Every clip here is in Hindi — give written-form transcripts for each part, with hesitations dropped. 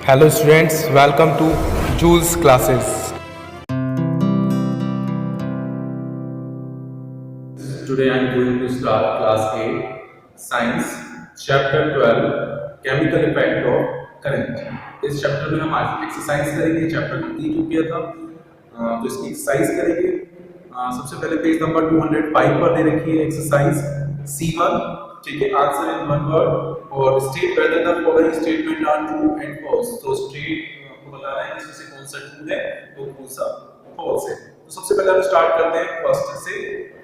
Hello students, welcome to Jules classes. Today I am going to start class 8 Science Chapter 12 Chemical Effect of Current। इस चैप्टर में हम आज एक्सरसाइज करेंगे। चैप्टर कंप्लीट हो गया था, तो इसकी एक्सरसाइज करेंगे। सबसे पहले पेज नंबर 205 पर दे रखी है एक्सरसाइज C1। ठीक है, आंसर इन वन वर्ड और state whether the following statement are true and false. तो स्टेट आपको बताना है इसमें से कौन सा ट्रू है और कौन सा फॉल्स है। तो सबसे पहले हम स्टार्ट करते हैं फर्स्ट से।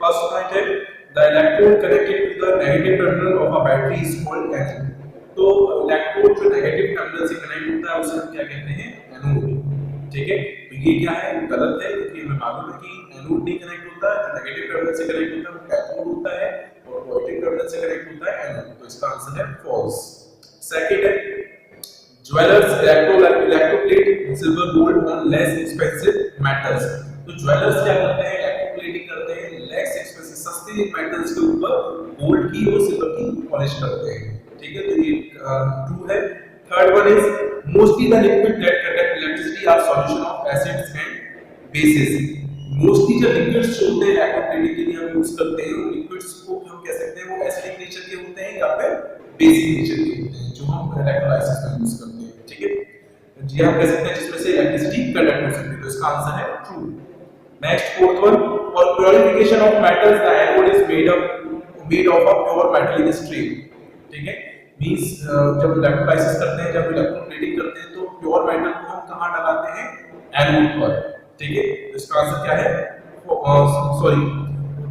फर्स्ट पॉइंट है the electrode connected to the negative terminal of a battery is called anode. तो इलेक्ट्रोड जो नेगेटिव टर्मिनल से कनेक्ट होता है उसे हम क्या कहते हैं? एनोड। ठीक है, तो ये क्या है? गलत है, क्योंकि हमें मालूम है कि एनोड नहीं कनेक्ट होता है, जो नेगेटिव टर्मिनल से कनेक्ट होता है वो कैथोड होता है और पॉजिटिव टर्मिनल से कनेक्ट होता है एनोड। तो इसका आंसर है फॉल्स। सेकंड है jewellers electroplate silver gold on less expensive metals. तो ज्वेलर्स क्या करते हैं? इलेक्ट्रोप्लेटिंग करते हैं लेस एक्सपेंसिव सस्ते मेटल्स के ऊपर गोल्ड की और सिल्वर की पॉलिश करते हैं। ठीक है, तो ये ट्रू है। Third one is mostly the liquid that conduct electricity are solution of acids and bases. Mostly जो लिक्विड्स होते हैं इलेक्ट्रोप्लेटिंग के लिए हम यूज करते हैं, लिक्विड्स को हम कह सकते हैं वो एसिडिक नेचर के होते हैं या फिर बेसिक नेचर के होते हैं, जो हम इलेक्ट्रोलाइसिस में यूज करते हैं। ठीक है, जी हम कह सकते हैं जिसमें से इलेक्ट्रिसिटी कंडक्ट हो सकती है। तो इसका आंसर है true. Next fourth one, for purification of metals the anode is made of a pure metal in stream. ठीक है, मींस जब इलेक्ट्रोलाइसिस करते हैं, जब इलेक्ट्रोप्लेटिंग करते हैं तो प्योर मेटल को हम कहां लगाते हैं? एनोड पर। ठीक है, तो इसका आंसर क्या है? सॉरी,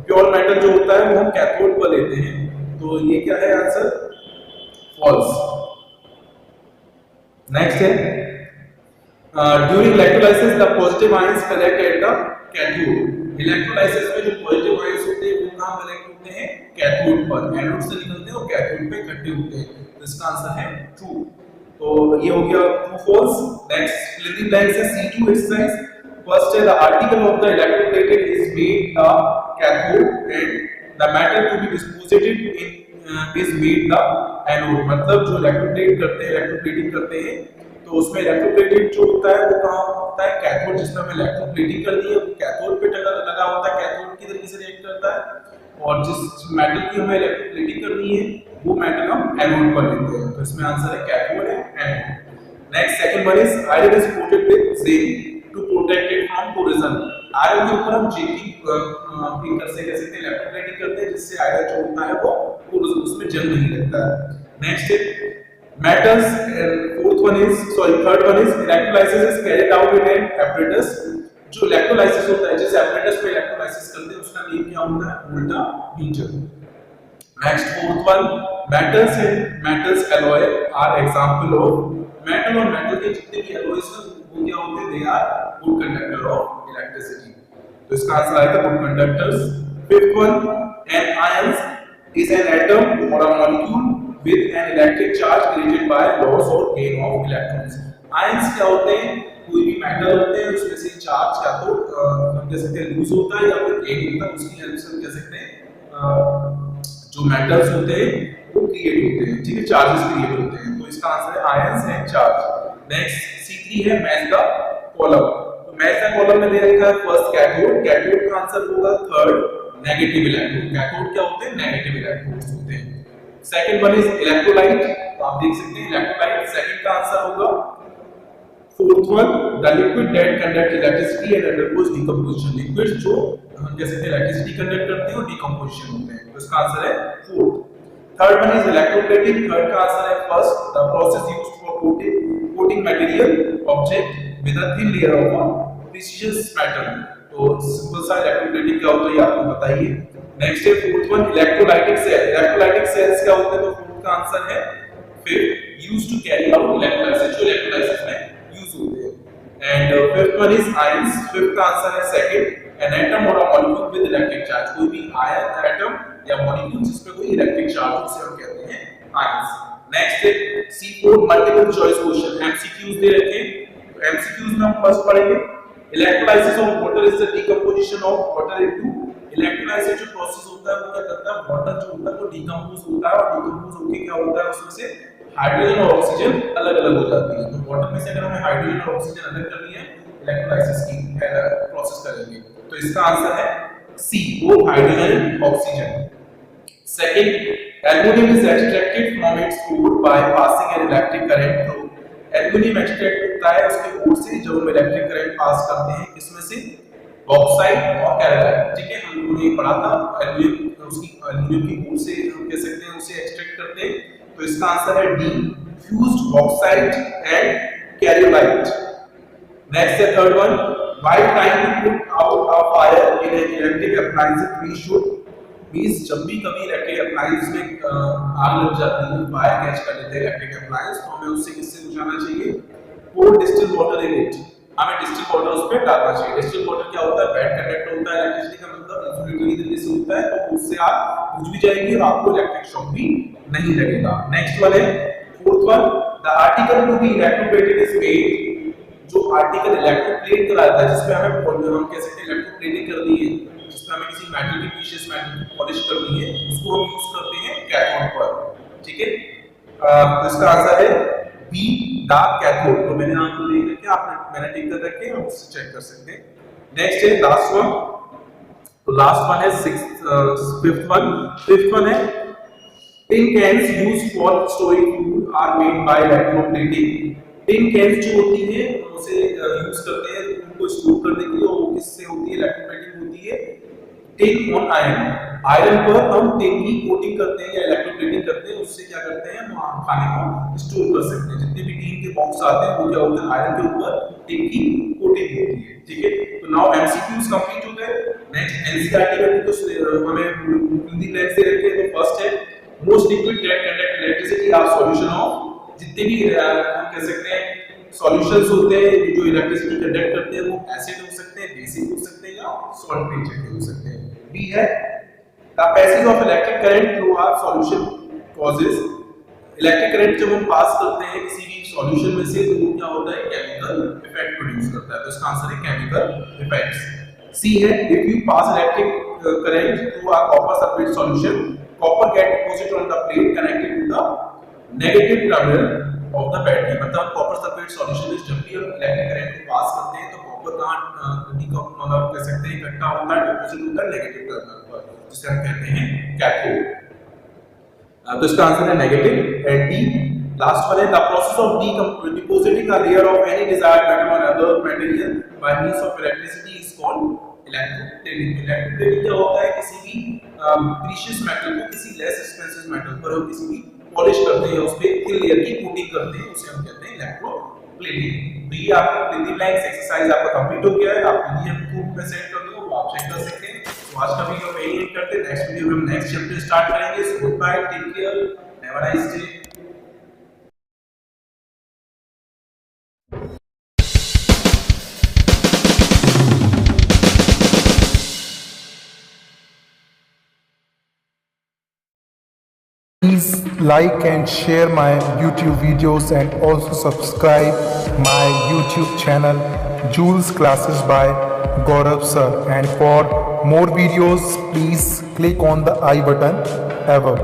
प्योर मेटल जो होता है वो हम कैथोड पर लेते हैं। तो ये क्या है आंसर? फॉल्स। नेक्स्ट है during electrolysis the positive ions collect at the cathode. Electrolysis में जो पॉजिटिव आयंस होते हैं वो कहां कलेक्ट होते हैं? कैथोड पर। एनोड से निकलते हैं और कैथोड पे इकट्ठे होते हैं। तो इसका आंसर है ट्रू। तो ये हो गया true false. Next fill in the blanks है C2 एक्सरसाइज। फर्स्ट है the article of the electroplated is made the cathode and the metal to be deposited in is made the anode. मतलब जो इलेक्ट्रोप्लेट करते हैं, इलेक्ट्रोप्लेटिंग करते हैं, तो उसमें इलेक्ट्रोप्लेटेड जो होता है वो कहां होता है? कैथोड। जिसमें हमें इलेक्ट्रोप्लेटिंग करनी है कैथोड पे लगा होता है, कैथोड की तरीके से रिएक्ट करता है, और जिस मेटल की हमें इलेक्ट्रोप्लेटिंग करनी है वो मेटल हम एनोड पर लेते हैं। तो इसमें आंसर है कैथोड है anode. Next second one is iron is coated with zinc to protect it from corrosion. Iron के ऊपर हम जिंक की कह सकते हैं इलेक्ट्रोप्लेटिंग करते हैं, जिससे आयरन जो होता है वो उसमें जंग नहीं लगता है। नेक्स्ट है metals fourth one is sorry third one is electrolysis is carried out in an apparatus। जो इलेक्ट्रोलाइसिस होता है, जिस apparatus में इलेक्ट्रोलाइसिस करते हैं उसका नेम क्या होता है? Voltameter. Next fourth one metals and metals alloy are example of metal और metal के जितने भी alloys हैं वो क्या होते हैं? they are good conductor of electricity। तो इसका आंसर आएगा good conductors। fifth one an ion is an atom or a molecule with an electric charge created by loss or gain of electrons। Ions क्या होते हैं? कोई भी मेटल होते हैं उसमें से चार्ज या तो हम कह सकते हैं लूज होता है या फिर गेन होता है, उसकी हेल्प से हम कह सकते हैं जो मेटल्स होते हैं वो क्रिएट होते हैं। ठीक है, चार्जेस क्रिएट होते हैं। तो इसका आंसर है ions and charge. Next C3 है मैच द कॉलम। तो मैच द कॉलम में दे रखा है फर्स्ट कैथोड। कैथोड का आंसर होगा थर्ड नेगेटिव इलेक्ट्रोड। कैथोड क्या होते हैं? नेगेटिव इलेक्ट्रोड्स होते हैं। Second one is electrolyte. तो आप देख सकते हैं इलेक्ट्रोलाइट सेकंड का आंसर होगा। Fourth one the liquid that conduct electricity and undergoes decomposition. Liquids जो हम कह सकते हैं इलेक्ट्रिसिटी कंडक्ट करते हैं और डिकम्पोजिशन होते हैं। तो इसका आंसर है fourth. Third one is electroplating. Third का आंसर है first the process used for coating material object with a thin layer of a precious metal. तो सिंपल सा इलेक्ट्रोप्लेटिंग क्या होता है ये आपको बताइए। नेक्स्ट है fourth one electrolytic cell. Electrolytic cells क्या होते हैं? तो फोर्थ का आंसर है fifth used to carry out electrolysis, जो इलेक्ट्रोलाइसिस में यूज होते हैं। And fifth one is ions. Fifth का आंसर है सेकंड एन एटम और a molecule with electric charge. कोई भी आयन एटम या मॉलिक्यूल जिसमें कोई इलेक्ट्रिक चार्ज हो उसे हम कहते हैं आयंस। नेक्स्ट है C4 multiple choice question. MCQs दे रखे हैं। तो एमसीक्यूज में हम फर्स्ट पढ़ेंगे electrolysis of water is the decomposition of water into. Electrolysis जो प्रोसेस होता है वो क्या करता है? वाटर जो होता है वो डिकम्पोज होता है और डिकम्पोज होके क्या होता है उसमें से हाइड्रोजन और ऑक्सीजन अलग अलग हो जाती है। तो वाटर में से अगर हमें हाइड्रोजन और ऑक्सीजन अलग करनी है इलेक्ट्रोलाइसिस की प्रोसेस करेंगे, तो इसका आंसर है सी, वो hydrogen oxygen. Second, aluminium is extracted from its core by passing an electric current through. Aluminium extract होता है उसके कोर से जब हम इलेक्ट्रिक करंट पास करते हैं, किसमें से, बॉक्साइट और कैल्साइट। ठीक है, हम लोगों ने पढ़ा था एल्युमिनियम, उसकी एल्युमिनियम की कोर से हम कह सकते हैं उसे एक्सट्रैक्ट करते हैं। तो इसका आंसर है D, fused bauxite and cryolite. Next है third one, while trying to put out a fire in an electric appliance we should, means जब भी कभी इलेक्ट्रिक अप्लायंस में आग लग जाती है, फायर कैच कर लेते हैं इलेक्ट्रिक अप्लायंस, तो हमें उससे किससे बुझाना चाहिए, pour distilled water in it, हमें डिस्टिल वाटर उस पे डालना चाहिए। डिस्टिल वाटर क्या होता है, बैड कंडक्टर होता है, इलेक्ट्रिसिटी का मतलब इंसुलेटरी तरीके से होता है, तो उससे आग बुझ भी जाएगी और आपको इलेक्ट्रिक शॉक भी नहीं लगेगा। नेक्स्ट वन है fourth one, the article to be electroplated is made, जो आर्टिकल इलेक्ट्रोप्लेट कराता है, जिसपे हमें हम कह सकते हैं इलेक्ट्रोप्लेटिंग करनी है, जिसमें हमें किसी मेटल की प्रीशियस मेटल की पॉलिश करनी है, उसको हम यूज करते हैं कैथोड पर। ठीक है, तो इसका आंसर है बी, द कैथोड। तो मैंने आपको लिख रखा है, आपने मैंने टिक कर रखे हैं, आप उससे चेक कर सकते हैं। नेक्स्ट है लास्ट वन, तो लास्ट वन है फिफ्थ वन है tin cans used for storing food are made by electroplating। tin cans जो होती है उसे यूज करते हैं उनको स्टोर करने के लिए, और वो किससे होती है, इलेक्ट्रोप्लेटिंग होती है टिन ऑन आयरन। आयरन पर हम टिन की कोटिंग करते हैं या इलेक्ट्रोप्लेटिंग करते हैं, उससे क्या करते हैं, हम खाने को स्टोर कर सकते हैं। जितने भी टिन के बॉक्स आते हैं वो क्या होते हैं, आयरन के ऊपर टिन की कोटिंग होती है। ठीक है, तो नाउ एमसीक्यूज कंप्लीट हो गए। नेक्स्ट एनसीईआरटी का तो हमें हिंदी लैंग्वेज से रखे, तो फर्स्ट है most liquid that conduct electricity are solution of, जितने भी हम कह सकते हैं सॉल्यूशंस होते हैं जो इलेक्ट्रिसिटी कंडक्ट करते हैं, वो एसिड हो सकते हैं, बेसिक हो सकते हैं, या सॉल्ट नेचर के हो सकते हैं। बी है the passage of electric current through our solution causes, electric current जब हम पास करते हैं किसी भी सॉल्यूशन में से, तो वो क्या होता है, केमिकल इफेक्ट प्रोड्यूस करता है। तो इसका आंसर है केमिकल इफेक्ट्स। सी है if you pass electric current through a copper sulphate solution, copper get deposited on the plate connected to the negative terminal of the battery। मतलब कॉपर सल्फेट सॉल्यूशन में जब भी हम इलेक्ट्रिक करंट को पास करते हैं, तो कॉपर का कह सकते हैं इकट्ठा होता है, डिपॉजिट होता है नेगेटिव टर्मिनल पर, जिसे हम कहते हैं कैथोड। तो इसका आंसर है negative and D. Last one है the process of depositing a layer of any desired metal on other material by means of electricity is called electroplating. Electroplating क्या होता है, किसी भी प्रीशियस मेटल को किसी लेस एक्सपेंसिव मेटल पर हम किसी भी पॉलिश करते हैं, उस पे थिन लेयर की कोटिंग करते हैं, उसे हम कहते हैं इलेक्ट्रोप्लेटिंग। तो ये आपका हिंदी ब्लैंक्स एक्सरसाइज आपका कंप्लीट हो गया है। आप पीडीएफ ग्रुप में सेंड कर दो, वो आप चेक कर सकते हैं। तो आज का वीडियो में यही करते हैं, नेक्स्ट वीडियो में हम नेक्स्ट चैप्टर स्टार्ट करेंगे। So good bye, take care, have a nice day. Please like and share my YouTube videos and also subscribe my YouTube channel Jules Classes by Gaurav Sir, and for more videos please click on the I button ever.